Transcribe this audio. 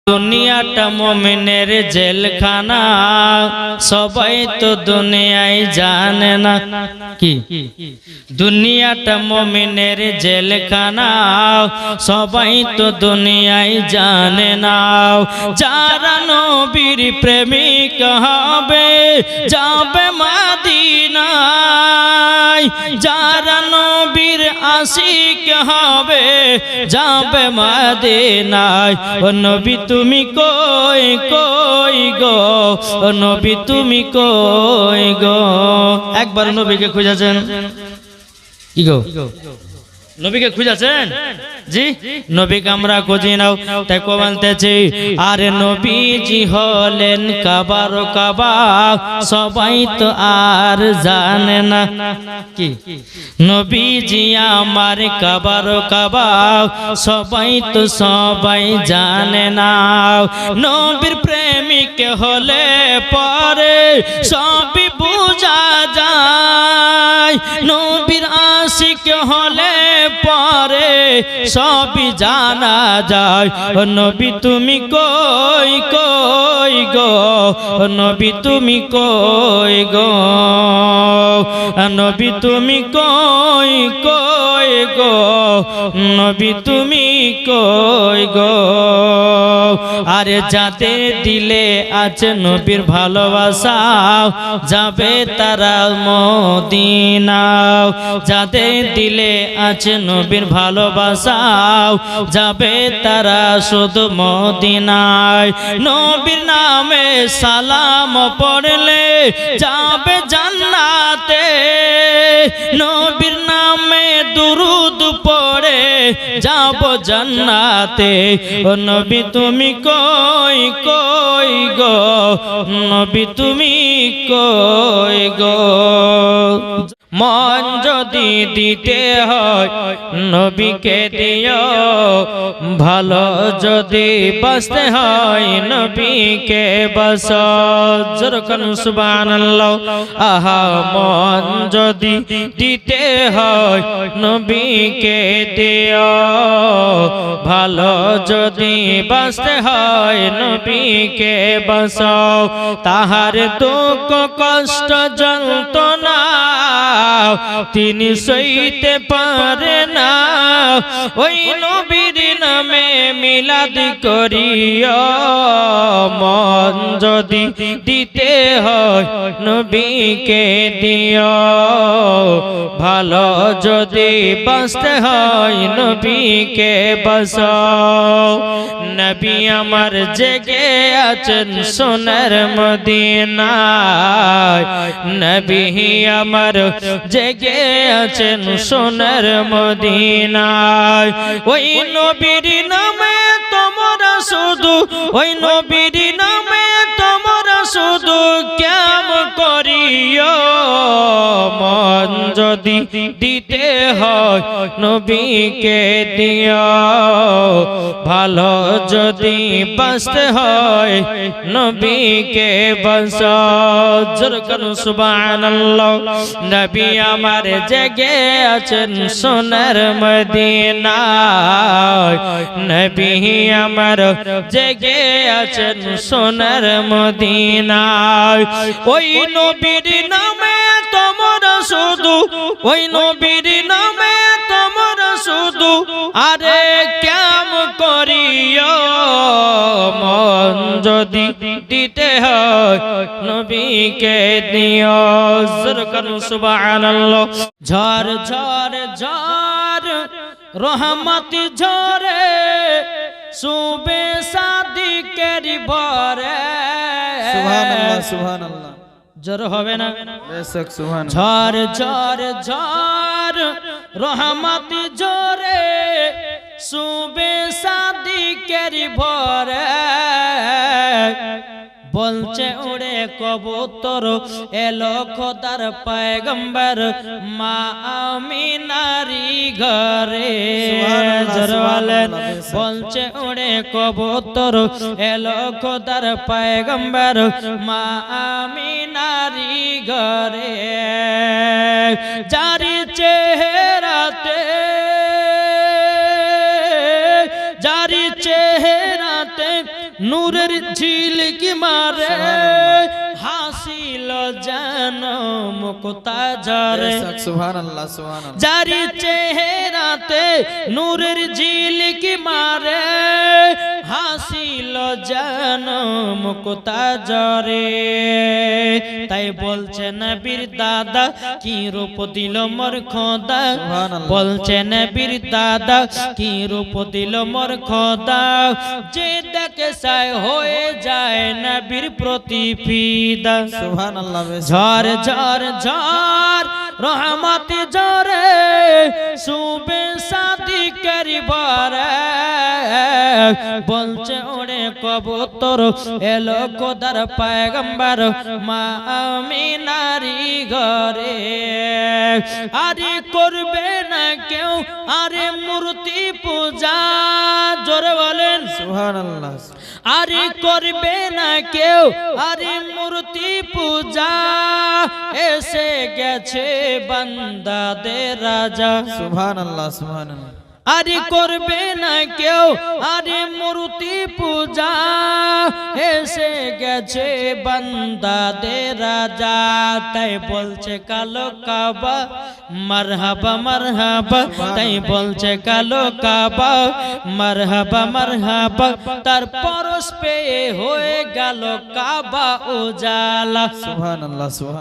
দুনিয়াটা মুমিনের জেলখানা, সবাই তো দুনিয়ায় জানে না। কি দুনিয়াটা মুমিনের জেলখানা, সবাই তো দুনিয়ায় জানে না। যারা নবীর প্রেমিক হবে যাবে মদিনায়, যারা নবীর আশিক হবে যাবে মদিনায়। ও নবী তুমি কই কই গো, ও নবী তুমি কই গো। একবার নবীকে খুঁজেছেন কি গো? নবীকে খুঁজেছেন? জি, নবীকে আমরা খুঁজি নাও। তাই বলতেছি, আরে নবীজি হলেন কাবার কাবা, সবাই তো আর জানে না। কি নবীজি আমার কাবার কাবা, সবাই তো সবাই জানে না। নবীর প্রেমিক হলে পরে সবই বোঝা যায়, নবীর আশিক হলে পরে সবই জানা যায়। ও নবী তুমি কই কই গো, ও নবী তুমি কই গো, নবী তুমি কই কই গো, নবী তুমি কই গো। আরে যাদের দিলে আছে নবীর ভালোবাসা, যাবে তারা মদিনা। যাদের দিলে আছে নবীর ভালোবাসা, যাবে তারা শুধু মদিনায়। নবীর নামে সালাম পড়লে যাবে জান্নাতে, নবীর নামে দুরুদ পড়ে যাব জান্নাতে। ও নবী তুমি কই কই গো, নবী তুমি কই গো। মন যদি দিতে হয় নবীকে দিও, ভালো যদি বাঁচতে হয় নবীকে বাঁচো। যেরকম সুবহানাল্লাহ। আহা মন যদি দিতে হয় নবীকে দিও, ভালো যদি বাঁচতে হয় নবীকে বাঁচো। তাহার দুঃখ কষ্ট যন্ত্রণা তিনি সইতে পারে না, ওই নবীর নামে মিলাদ করিও। মন যদি দিতে হয় নবীকে দিও, ভালো যদি বাঁচতে হয় নবীকে বাঁচাও। নবী আমার জেগে আছেন সোনার মদিনায়, নবী আমার জেগে আছেন সোনার মদিনায়। ওই নবীর নামে তোমরা শুধু, ওই নবীর নামে তোমরা শুধু ক্যাম করিও। মন যদি দিতে হয় নবীকে দিও, ভালো যদি বাঁচতে হয় নবীকে বাঁচাও। যেরকম সুবহানাল্লাহ। নবী আমার জেগে আছেন সোনার মদিনায়, নবী আমার জেগে আছেন সোনার মদিনায়। ওই নবীর নামে তোমরা শুধু, ওই নবীর নামে তোমরা শুধু আরে ক্যাম করিও। মন যদি দিতে হয় নবীকে দিও। যেরকম সুবহানাল্লাহ। ঝড় ঝড় ঝড় রহমত ঝরে, সুবে সাদিকের ভরে। সুবহানাল্লাহ সুবহানাল্লাহ। জোর হবে না? বেশক সুবহানাল্লাহ। ঝড় ঝড় ঝড় রহমত ঝরে, সুবে সাদিকের ভরে। বলছে উড়ে কবুতর এলো খোদার পয়গম্বর মা আমিনারি ঘরে। বলছে উড়ে কবুতর এলো খোদার পয়গম্বর মা আমিনারি ঘরে। জারি চেহারাতে, জারি চেহারাতে নূরের ঝিলকি মারে হাসিল যেন মুক্তাজারে সুবহানাল্লাহ সুবহানাল্লাহ যারি চেহারাতে নূরের ঝিলকি মারে হাসিল যেন মুক্তাজারে তাই বলছে নবীর দাদা কি রূপ দিল মোর খোদা বলছে নবীর দাদা কি রূপ দিল মোর খোদা যে দেখে সায় হয়ে যায় নবীর প্রতি ফিদা সুবহানাল্লাহ ঝড় ঝড় ঝড় রহমত ঝরে সুবে শাদি করিবারে বলছে ওরে কবুতর এলো খোদার পয়গম্বর মা আমিনারি ঘরে আরে করবে না কেউ আরে মূর্তি পূজা জোরে বলেন সুবহানাল্লাহ আরে করবে না কেউ আরে মূর্তি পূজা এসে গেছে বান্দাদের রাজা সুবহানাল্লাহ সুবহানাল্লাহ আরে করবে না কেউ আরে মূর্তি পূজা এসে গেছে বান্দাদের রাজা তাই বলছে কালো কাবা মারহাবা মারহাবা তাই বলছে কালো কাবা মারহাবা মারহাবা তার পরশ পেয়ে হয়ে গেল কাবা উজালা সুবহানাল্লাহ সুবহান